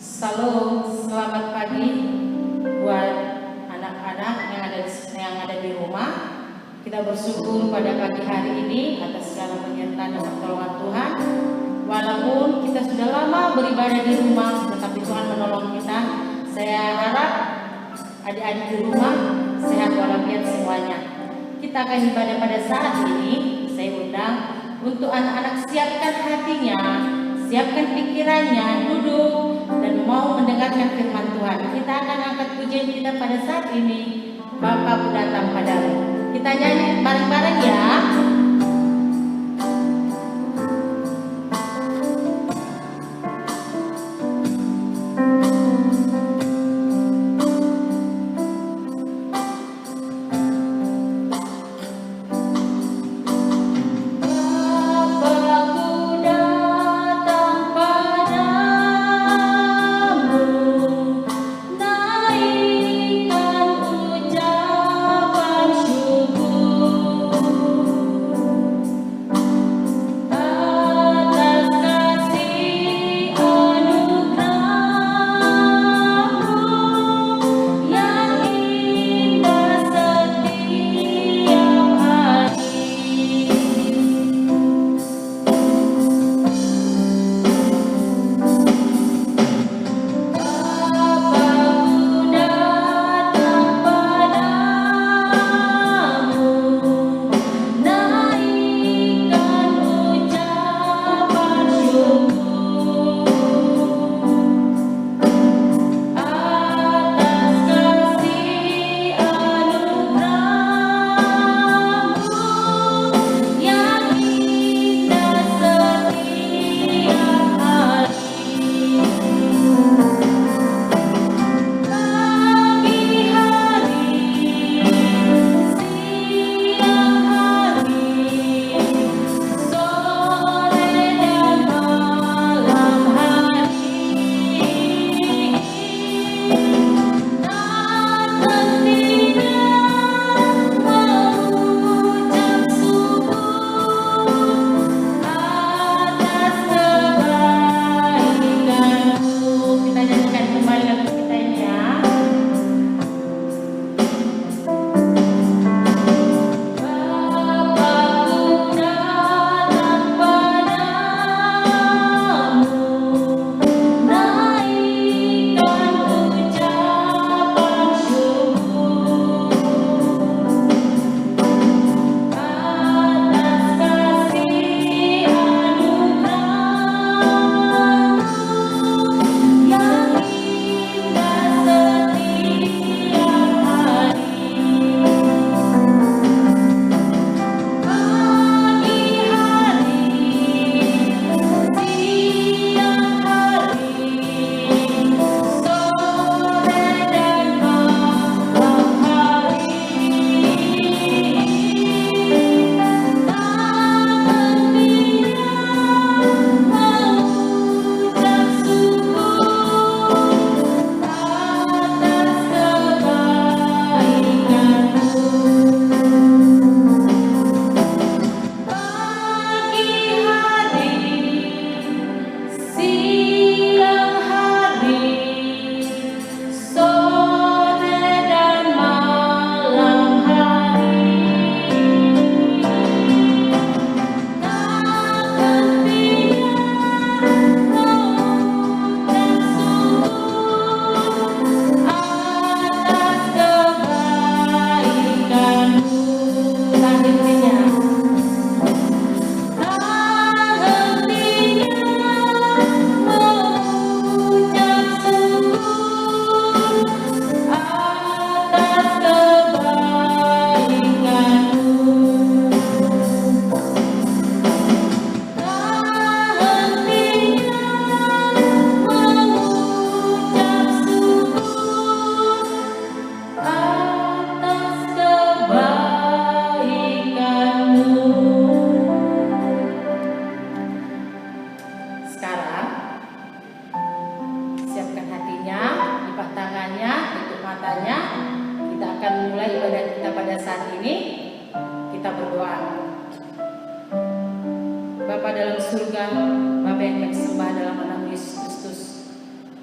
Salam, selamat pagi buat anak-anak yang ada di rumah. Kita bersyukur pada pagi hari ini atas segala penyertaan dan pertolongan Tuhan. Walaupun kita sudah lama beribadah di rumah, tetapi Tuhan menolong kita. Saya harap adik-adik di rumah sehat walafiat semuanya. Kita akan ibadah pada saat ini. Saya undang untuk anak-anak siapkan hatinya, siapkan pikirannya, duduk dan mau mendengarkan firman Tuhan. Kita akan angkat pujian kita pada saat ini. Bapa datang padamu. Kita nyanyi bareng-bareng ya.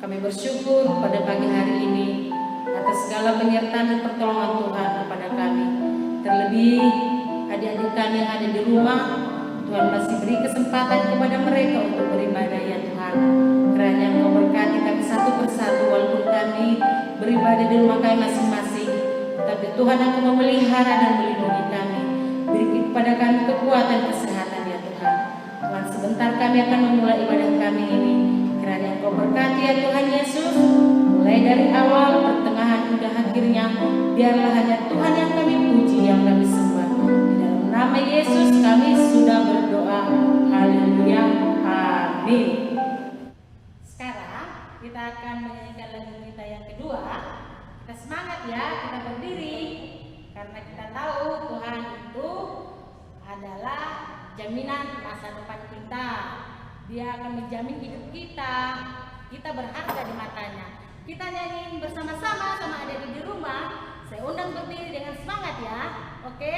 Kami bersyukur pada pagi hari ini atas segala penyertaan dan pertolongan Tuhan kepada kami. Terlebih adik-adik kami yang ada di rumah, Tuhan masih beri kesempatan kepada mereka untuk beribadah ya Tuhan. Kiranya Engkau berkati kami satu persatu walaupun kami beribadah di rumah kami masing-masing. Tapi Tuhan Engkau memelihara dan melindungi kami. Beri kepada kami kekuatan kesehatan ya Tuhan. Tuhan sebentar kami akan memulai ibadah kami ini. Kiranya Engkau berkati ya Tuhan Yesus. Mulai dari awal, pertengahan, hingga akhirnya, biarlah hanya Tuhan yang kami puji, yang kami sembah. Di dalam nama Yesus kami sudah berdoa. Haleluya. Amin. Sekarang kita akan menyanyikan lagu kita yang kedua. Kita semangat ya, kita berdiri. Karena kita tahu Tuhan itu adalah jaminan masa depan kita. Dia akan menjamin hidup kita. Kita berharga di matanya. Kita nyanyiin bersama-sama sama adik di rumah. Saya undang berdiri dengan semangat ya. Oke?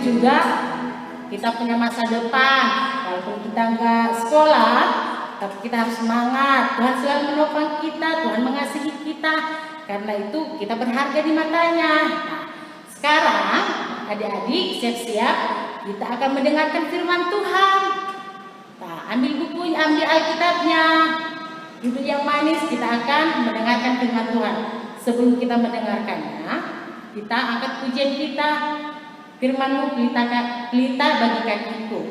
juga kita punya masa depan. Walaupun kita nggak sekolah, tapi kita harus semangat. Tuhan selalu menopang kita, Tuhan mengasihi kita. Karena itu kita berharga di matanya. Nah, sekarang adik-adik siap-siap, kita akan mendengarkan firman Tuhan. Nah, ambil bukunya, ambil Alkitabnya, duduk yang manis, kita akan mendengarkan firman Tuhan. Sebelum kita mendengarkannya, kita angkat pujian kita. Firman-Mu pelita bagi kakiku.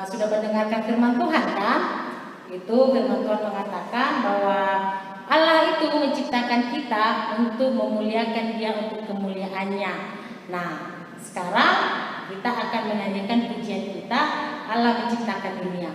Sudah mendengarkan firman Tuhan kan? Itu firman Tuhan mengatakan bahwa Allah itu menciptakan kita untuk memuliakan Dia untuk kemuliaannya. Nah, sekarang kita akan menyanyikan pujian kita, Allah menciptakan dunia.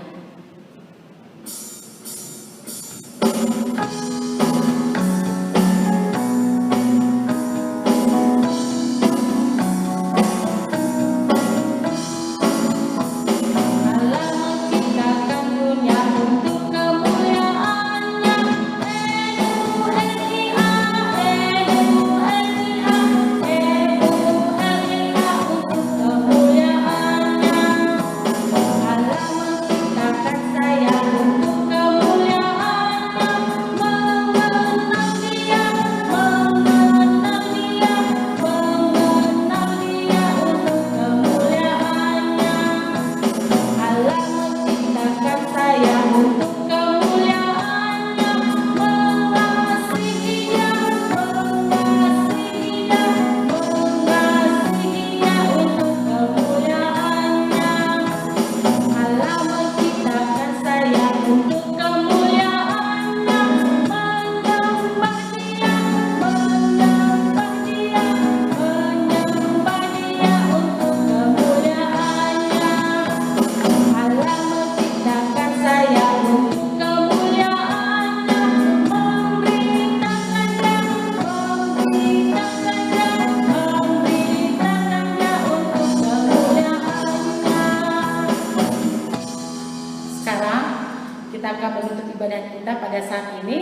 ibadah kita pada saat ini.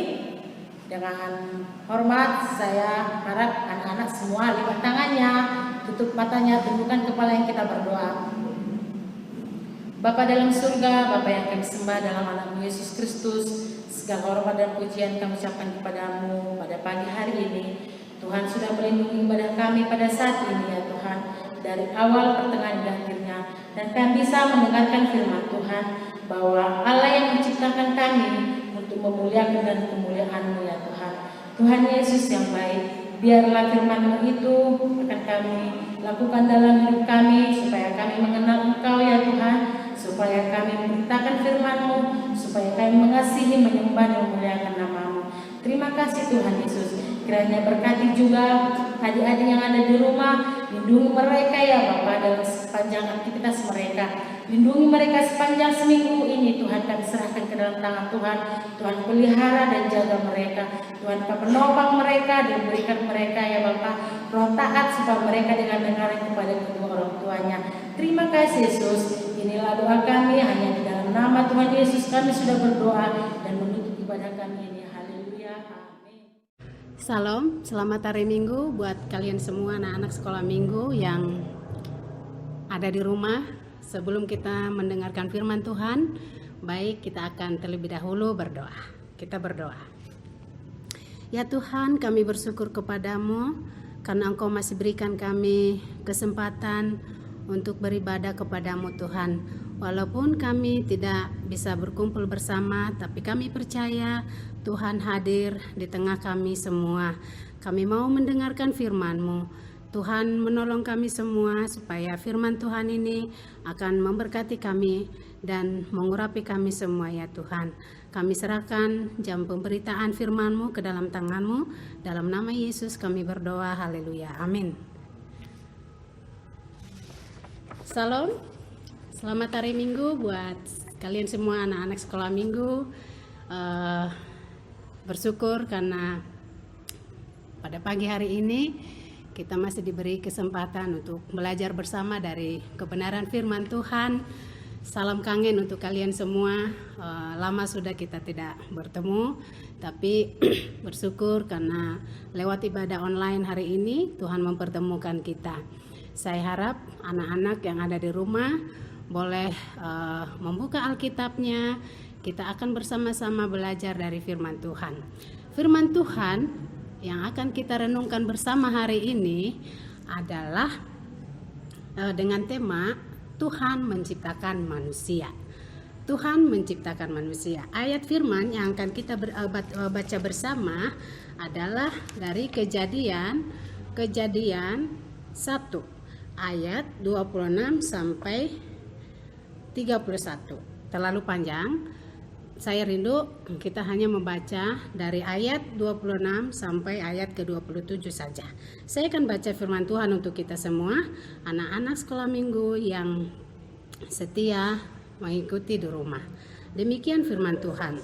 Dengan hormat saya harap anak-anak semua lipat tangannya, tutup matanya, tundukkan kepala yang kita berdoa. Bapa dalam surga, Bapa yang kami sembah dalam nama Yesus Kristus, segala hormat dan pujian kami ucapkan kepadamu pada pagi hari ini. Tuhan sudah melindungi ibadah kami pada saat ini ya Tuhan, dari awal, pertengahan, dan akhirnya. Dan kami bisa mendengarkan firman Tuhan bahwa Allah yang menciptakan kami untuk memuliakan dan kemuliaan-Mu ya Tuhan. Tuhan Yesus yang baik, biarlah firman-Mu itu akan kami lakukan dalam hidup kami, supaya kami mengenal Engkau ya Tuhan, supaya kami memberitakan firman-Mu, supaya kami mengasihi, menyembah, dan memuliakan nama-Mu. Terima kasih Tuhan Yesus. Kiranya berkati juga adik-adik yang ada di rumah, lindungi mereka ya Bapa dalam sepanjang aktivitas mereka. Lindungi mereka sepanjang seminggu ini Tuhan, kami serahkan ke dalam tangan Tuhan. Tuhan pelihara dan jaga mereka. Tuhan penopang mereka dan berikan mereka ya Bapa roh taat supaya mereka dengan dengar kepada kedua orang tuanya. Terima kasih Yesus. Inilah doa kami, hanya di dalam nama Tuhan Yesus kami sudah berdoa dan menutup ibadah kami ini. Haleluya. Amin. Salam, selamat hari Minggu buat kalian semua anak-anak sekolah minggu yang ada di rumah. Sebelum kita mendengarkan firman Tuhan, baik kita akan terlebih dahulu berdoa. Kita berdoa. Ya Tuhan, kami bersyukur kepadamu karena Engkau masih berikan kami kesempatan untuk beribadah kepadamu Tuhan. Walaupun kami tidak bisa berkumpul bersama, tapi kami percaya Tuhan hadir di tengah kami semua. Kami mau mendengarkan firman-Mu. Tuhan menolong kami semua supaya firman Tuhan ini akan memberkati kami dan mengurapi kami semua ya Tuhan. Kami serahkan jam pemberitaan firman-Mu ke dalam tangan-Mu. Dalam nama Yesus kami berdoa, haleluya, amin. Salam, selamat hari Minggu buat kalian semua anak-anak sekolah minggu. Bersyukur karena pada pagi hari ini kita masih diberi kesempatan untuk belajar bersama dari kebenaran firman Tuhan. Salam kangen untuk kalian semua. Lama sudah kita tidak bertemu, tapi bersyukur karena lewat ibadah online hari ini Tuhan mempertemukan kita. Saya harap anak-anak yang ada di rumah boleh membuka Alkitabnya. Kita akan bersama-sama belajar dari firman Tuhan. Firman Tuhan yang akan kita renungkan bersama hari ini adalah dengan tema Tuhan menciptakan manusia. Tuhan menciptakan manusia. Ayat firman yang akan kita baca bersama adalah dari Kejadian 1 ayat 26 sampai 31. Terlalu panjang. Saya rindu kita hanya membaca dari ayat 26 sampai ayat ke-27 saja. Saya akan baca firman Tuhan untuk kita semua, anak-anak sekolah minggu yang setia mengikuti di rumah. Demikian firman Tuhan.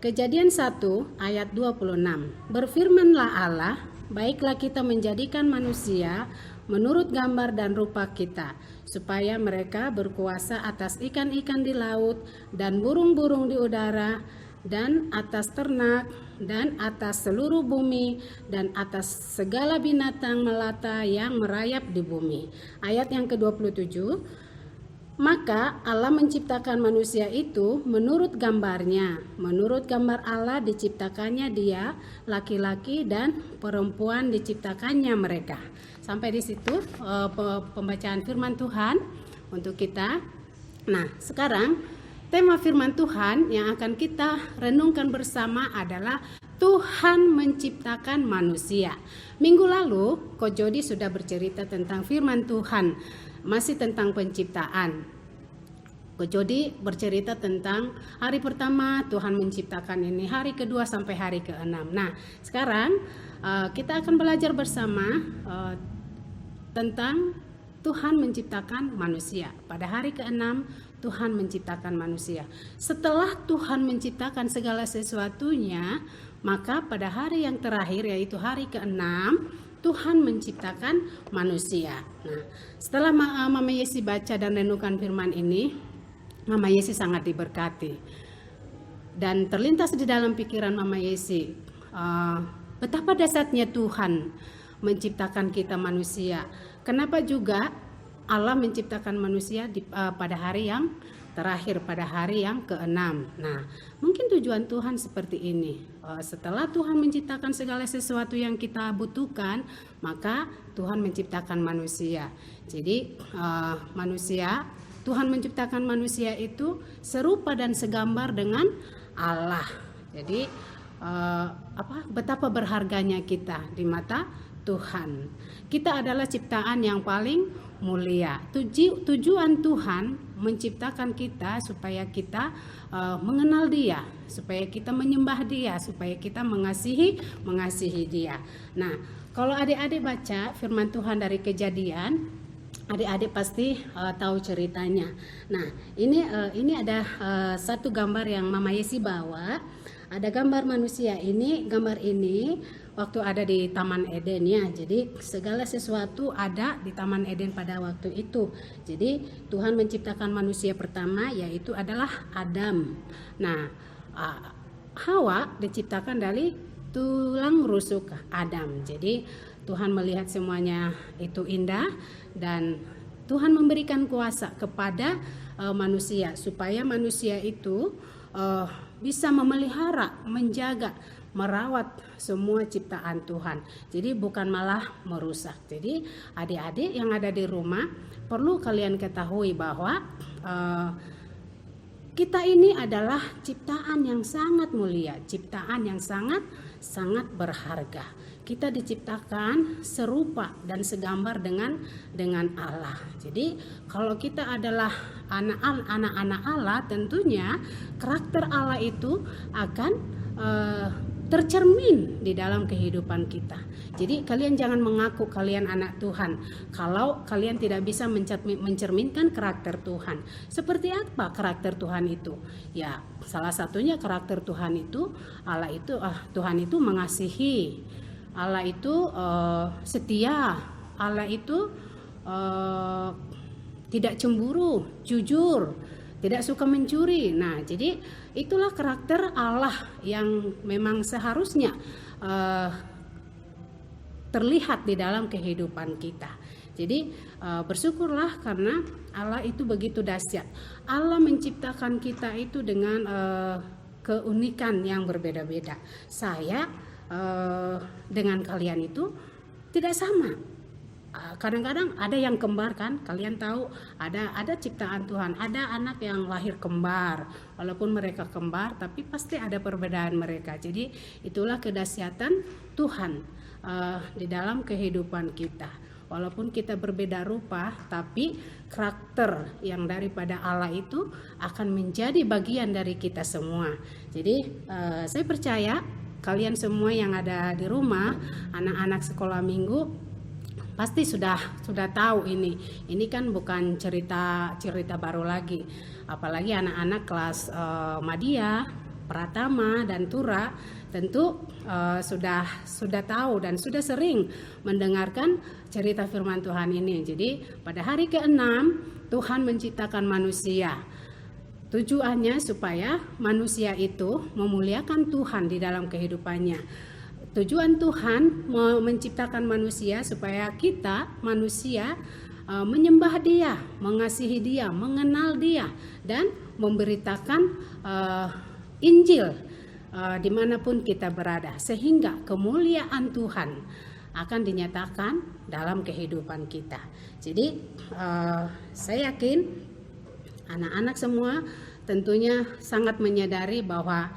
Kejadian 1 ayat 26. Berfirmanlah Allah, baiklah kita menjadikan manusia menurut gambar dan rupa kita, supaya mereka berkuasa atas ikan-ikan di laut dan burung-burung di udara dan atas ternak dan atas seluruh bumi dan atas segala binatang melata yang merayap di bumi. Ayat yang ke-27, maka Allah menciptakan manusia itu menurut gambarnya. Menurut gambar Allah diciptakannya dia, laki-laki dan perempuan diciptakannya mereka. Sampai di situ pembacaan firman Tuhan untuk kita. Nah, sekarang tema firman Tuhan yang akan kita renungkan bersama adalah Tuhan menciptakan manusia. Minggu lalu, Ko Jody sudah bercerita tentang firman Tuhan, masih tentang penciptaan. Ko Jody bercerita tentang hari pertama Tuhan menciptakan ini, hari kedua sampai hari ke-6. Nah, sekarang kita akan belajar bersama tentang Tuhan menciptakan manusia. Pada hari ke-6 Tuhan menciptakan manusia. Setelah Tuhan menciptakan segala sesuatunya, maka pada hari yang terakhir yaitu hari ke-6 Tuhan menciptakan manusia. Nah, setelah Mama Yesi baca dan renungkan firman ini, Mama Yesi sangat diberkati. dan terlintas di dalam pikiran Mama Yesi, betapa dahsyatnya Tuhan menciptakan kita manusia. Kenapa juga Allah menciptakan manusia pada hari yang terakhir, pada hari yang ke-6. Nah, mungkin tujuan Tuhan seperti ini. Setelah Tuhan menciptakan segala sesuatu yang kita butuhkan, maka Tuhan menciptakan manusia. Jadi Tuhan menciptakan manusia itu serupa dan segambar dengan Allah. Jadi betapa berharganya kita di mata Tuhan. Kita adalah ciptaan yang paling mulia. Tujuan Tuhan menciptakan kita supaya kita mengenal Dia, supaya kita menyembah Dia, supaya kita mengasihi Dia. Nah, kalau adik-adik baca firman Tuhan dari Kejadian, adik-adik pasti tahu ceritanya. Nah, ini ada satu gambar yang Mama Yesi bawa. Ada gambar manusia ini, gambar ini waktu ada di Taman Eden ya. Jadi segala sesuatu ada di Taman Eden pada waktu itu. Jadi Tuhan menciptakan manusia pertama, yaitu adalah Adam. Nah, Hawa diciptakan dari tulang rusuk Adam. Jadi Tuhan melihat semuanya itu indah, dan Tuhan memberikan kuasa kepada manusia supaya manusia itu bisa memelihara, menjaga, merawat semua ciptaan Tuhan. Jadi bukan malah merusak. Jadi adik-adik yang ada di rumah, perlu kalian ketahui bahwa kita ini adalah ciptaan yang sangat mulia, ciptaan yang sangat berharga. Kita diciptakan serupa dan segambar dengan Allah. Jadi kalau kita adalah anak-anak Allah, tentunya karakter Allah itu akan tercermin di dalam kehidupan kita. Jadi kalian jangan mengaku kalian anak Tuhan kalau kalian tidak bisa mencerminkan karakter Tuhan. Seperti apa karakter Tuhan itu? Ya, salah satunya karakter Tuhan itu, Tuhan itu mengasihi, Allah itu setia, Allah itu tidak cemburu, jujur, tidak suka mencuri. Nah, jadi itulah karakter Allah yang memang seharusnya terlihat di dalam kehidupan kita. Jadi bersyukurlah karena Allah itu begitu dahsyat. Allah menciptakan kita itu dengan keunikan yang berbeda-beda. Saya dengan kalian itu tidak sama. Kadang-kadang ada yang kembar kan, kalian tahu ada ciptaan Tuhan, ada anak yang lahir kembar, walaupun mereka kembar tapi pasti ada perbedaan mereka. Jadi itulah kedahsyatan Tuhan di dalam kehidupan kita. Walaupun kita berbeda rupa, tapi karakter yang daripada Allah itu akan menjadi bagian dari kita semua. Jadi saya percaya kalian semua yang ada di rumah, anak-anak sekolah minggu, pasti sudah tahu ini. Ini kan bukan cerita baru lagi. Apalagi anak-anak kelas Madya, Pratama dan Tura tentu sudah tahu dan sudah sering mendengarkan cerita firman Tuhan ini. Jadi pada hari ke-6 Tuhan menciptakan manusia. Tujuannya supaya manusia itu memuliakan Tuhan di dalam kehidupannya. Tujuan Tuhan menciptakan manusia supaya kita manusia menyembah Dia, mengasihi Dia, mengenal Dia, dan memberitakan Injil dimanapun kita berada, sehingga kemuliaan Tuhan akan dinyatakan dalam kehidupan kita. Jadi saya yakin anak-anak semua tentunya sangat menyadari bahwa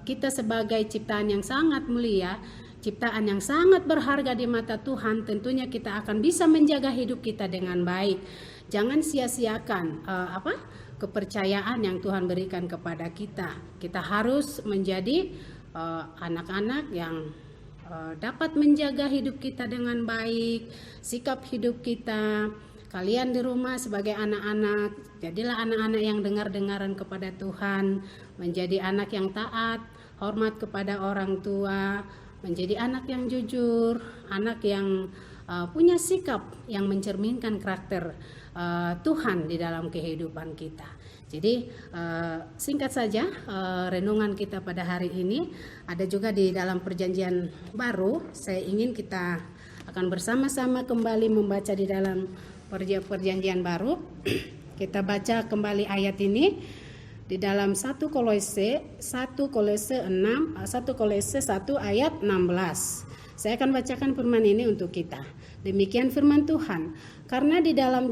kita sebagai ciptaan yang sangat mulia, ciptaan yang sangat berharga di mata Tuhan, tentunya kita akan bisa menjaga hidup kita dengan baik. Jangan sia-siakan kepercayaan yang Tuhan berikan kepada kita. Kita harus menjadi anak-anak yang dapat menjaga hidup kita dengan baik, sikap hidup kita. Kalian di rumah sebagai anak-anak, jadilah anak-anak yang dengar-dengaran kepada Tuhan, menjadi anak yang taat, hormat kepada orang tua, menjadi anak yang jujur, anak yang punya sikap yang mencerminkan karakter Tuhan di dalam kehidupan kita. Jadi singkat saja renungan kita pada hari ini. Ada juga di dalam perjanjian baru. Saya ingin kita akan bersama-sama kembali membaca di dalam perjanjian baru. Kita baca kembali ayat ini di dalam 1 Kolose 1 ayat 16. Saya akan bacakan firman ini untuk kita. Demikian firman Tuhan. Karena di dalam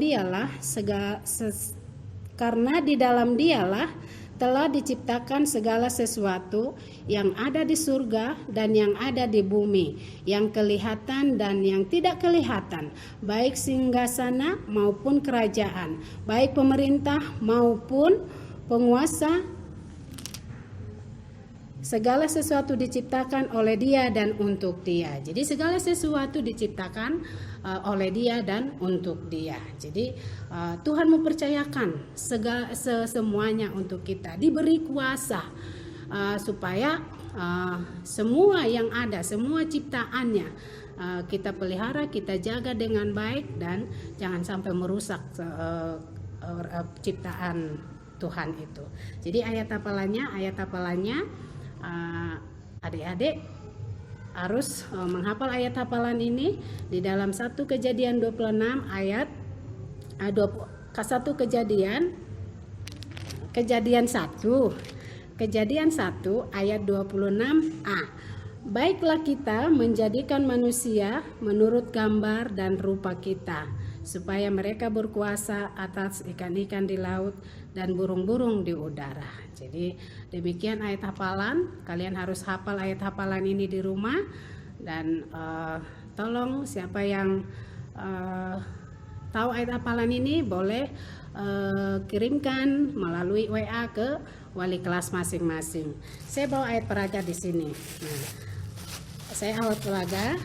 dialah telah diciptakan segala sesuatu yang ada di surga dan yang ada di bumi, yang kelihatan dan yang tidak kelihatan, baik singgasana maupun kerajaan, baik pemerintah maupun penguasa. Segala sesuatu diciptakan oleh Dia dan untuk Dia. Jadi segala sesuatu diciptakan oleh Dia dan untuk Dia. Jadi Tuhan mempercayakan semuanya untuk kita, diberi kuasa supaya semua yang ada, semua ciptaannya kita pelihara, kita jaga dengan baik dan jangan sampai merusak ciptaan Tuhan itu. Jadi ayat hafalannya adik-adik harus menghafal ayat hafalan ini di dalam 1 Kejadian 26 ayat 1 Kejadian 1 ayat 26a. Baiklah kita menjadikan manusia menurut gambar dan rupa kita, supaya mereka berkuasa atas ikan-ikan di laut dan burung-burung di udara. Jadi demikian ayat hafalan. Kalian harus hafal ayat hafalan ini di rumah. Dan tolong siapa yang tahu ayat hafalan ini boleh kirimkan melalui WA ke wali kelas masing-masing. Saya bawa ayat peraga di sini. Nah, saya awal peraga.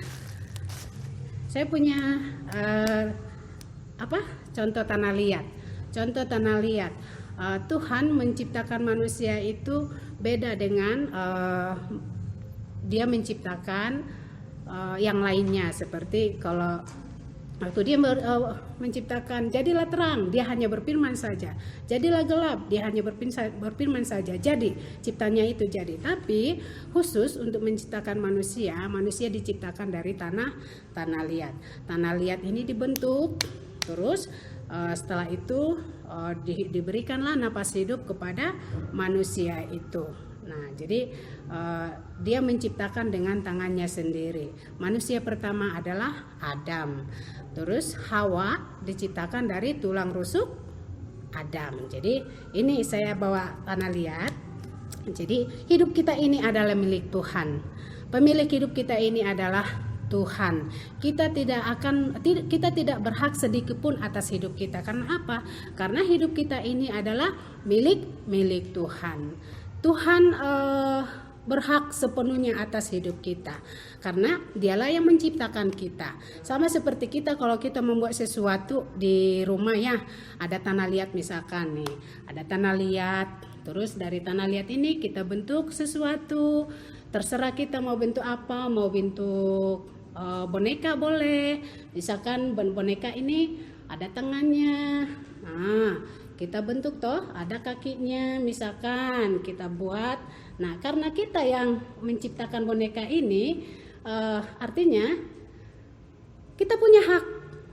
Saya punya contoh tanah liat. Contoh tanah liat. Tuhan menciptakan manusia itu beda dengan Dia menciptakan yang lainnya. Seperti kalau waktu Dia menciptakan jadilah terang, Dia hanya berfirman saja. Jadilah gelap, Dia hanya berfirman saja. Jadi ciptanya itu jadi. Tapi khusus untuk menciptakan manusia diciptakan dari tanah liat. Tanah liat ini dibentuk, terus setelah itu diberikanlah napas hidup kepada manusia itu. Nah, jadi Dia menciptakan dengan tangannya sendiri. Manusia pertama adalah Adam. Terus Hawa diciptakan dari tulang rusuk Adam. Jadi ini saya bawa tanah liat. Jadi hidup kita ini adalah milik Tuhan. Pemilik hidup kita ini adalah Tuhan. Kita tidak berhak sedikit pun atas hidup kita. Karena apa? Karena hidup kita ini adalah milik Tuhan. Tuhan berhak sepenuhnya atas hidup kita, karena Dialah yang menciptakan kita. Sama seperti kita kalau kita membuat sesuatu di rumah ya, ada tanah liat misalkan nih, ada tanah liat, terus dari tanah liat ini kita bentuk sesuatu, terserah kita mau bentuk apa, mau bentuk boneka boleh, misalkan boneka ini ada tangannya, nah kita bentuk toh, ada kakinya, misalkan kita buat. Nah, karena kita yang menciptakan boneka ini, artinya kita punya hak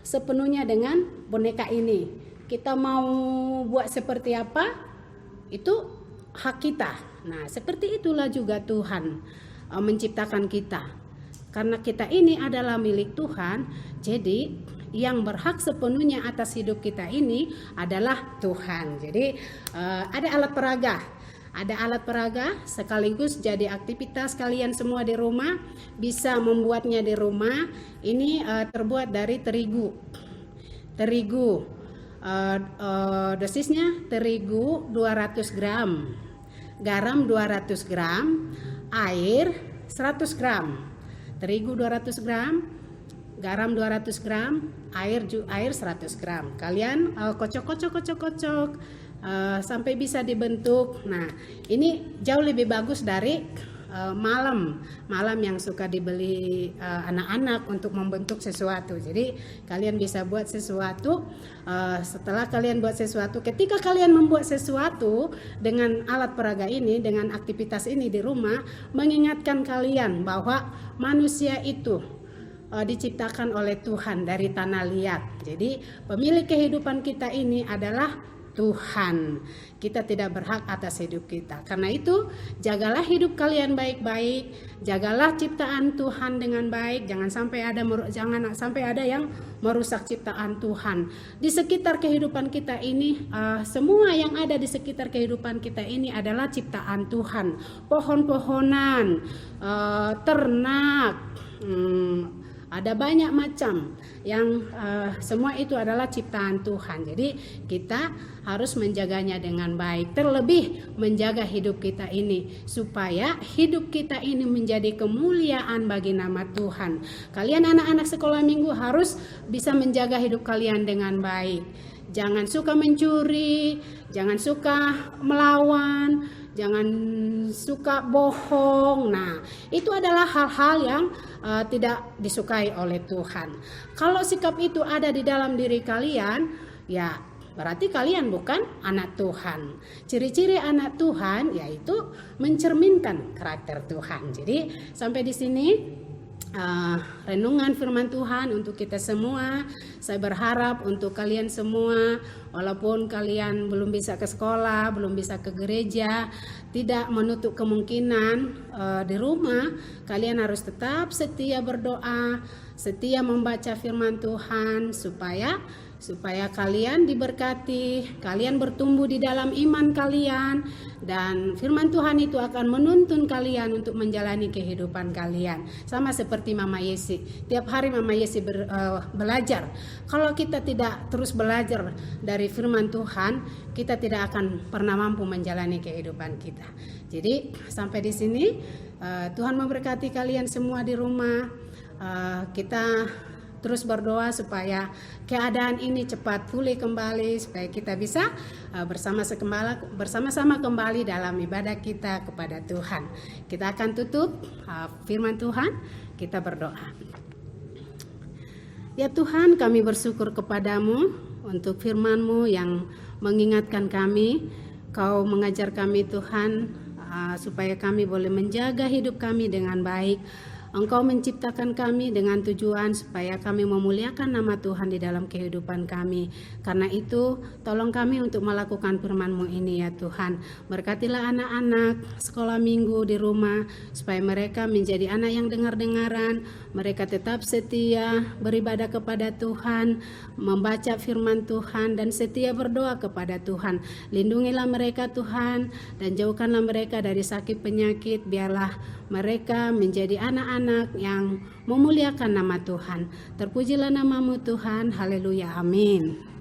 sepenuhnya dengan boneka ini. Kita mau buat seperti apa, itu hak kita. Nah, seperti itulah juga Tuhan menciptakan kita. Karena kita ini adalah milik Tuhan, jadi yang berhak sepenuhnya atas hidup kita ini adalah Tuhan. Jadi ada alat peraga. Ada alat peraga sekaligus jadi aktivitas kalian semua di rumah, bisa membuatnya di rumah. Ini terbuat dari terigu. Dosisnya terigu 200 gram, garam 200 gram, air 100 gram. Terigu 200 gram, garam 200 gram, air 100 gram. Kalian kocok sampai bisa dibentuk. Nah, ini jauh lebih bagus dari malam yang suka dibeli anak-anak untuk membentuk sesuatu. Jadi kalian bisa buat sesuatu. Setelah kalian buat sesuatu, ketika kalian membuat sesuatu dengan alat peraga ini, dengan aktivitas ini di rumah, mengingatkan kalian bahwa manusia itu diciptakan oleh Tuhan dari tanah liat. Jadi pemilik kehidupan kita ini adalah Tuhan. Kita tidak berhak atas hidup kita. Karena itu, jagalah hidup kalian baik-baik, jagalah ciptaan Tuhan dengan baik. Jangan sampai ada yang merusak ciptaan Tuhan. Di sekitar kehidupan kita ini, semua yang ada di sekitar kehidupan kita ini adalah ciptaan Tuhan. Pohon-pohonan, ternak, ada banyak macam yang semua itu adalah ciptaan Tuhan. Jadi kita harus menjaganya dengan baik. Terlebih menjaga hidup kita ini supaya hidup kita ini menjadi kemuliaan bagi nama Tuhan. Kalian anak-anak sekolah minggu harus bisa menjaga hidup kalian dengan baik. Jangan suka mencuri, jangan suka melawan, jangan suka bohong. Nah, itu adalah hal-hal yang tidak disukai oleh Tuhan. Kalau sikap itu ada di dalam diri kalian, ya berarti kalian bukan anak Tuhan. Ciri-ciri anak Tuhan yaitu mencerminkan karakter Tuhan. Jadi sampai di sini renungan firman Tuhan untuk kita semua. Saya berharap untuk kalian semua, walaupun kalian belum bisa ke sekolah, belum bisa ke gereja, tidak menutup kemungkinan di rumah kalian harus tetap setia berdoa, setia membaca firman Tuhan supaya kalian diberkati, kalian bertumbuh di dalam iman kalian, dan firman Tuhan itu akan menuntun kalian untuk menjalani kehidupan kalian. Sama seperti Mama Yesi, tiap hari Mama Yesi belajar. Kalau kita tidak terus belajar dari firman Tuhan, kita tidak akan pernah mampu menjalani kehidupan kita. Jadi sampai di sini Tuhan memberkati kalian semua di rumah. Kita terus berdoa supaya keadaan ini cepat pulih kembali, supaya kita bisa bersama-sama kembali dalam ibadah kita kepada Tuhan. Kita akan tutup firman Tuhan, kita berdoa. Ya Tuhan, kami bersyukur kepadamu untuk firman-Mu yang mengingatkan kami. Kau mengajar kami Tuhan, supaya kami boleh menjaga hidup kami dengan baik. Engkau menciptakan kami dengan tujuan supaya kami memuliakan nama Tuhan di dalam kehidupan kami. Karena itu, tolong kami untuk melakukan firman-Mu ini ya Tuhan. Berkatilah anak-anak sekolah minggu di rumah, supaya mereka menjadi anak yang dengar-dengaran, mereka tetap setia beribadah kepada Tuhan, membaca firman Tuhan, dan setia berdoa kepada Tuhan. Lindungilah mereka Tuhan, dan jauhkanlah mereka dari sakit penyakit. Biarlah mereka menjadi anak-anak yang memuliakan nama Tuhan. Terpujilah nama-Mu Tuhan. Haleluya. Amin.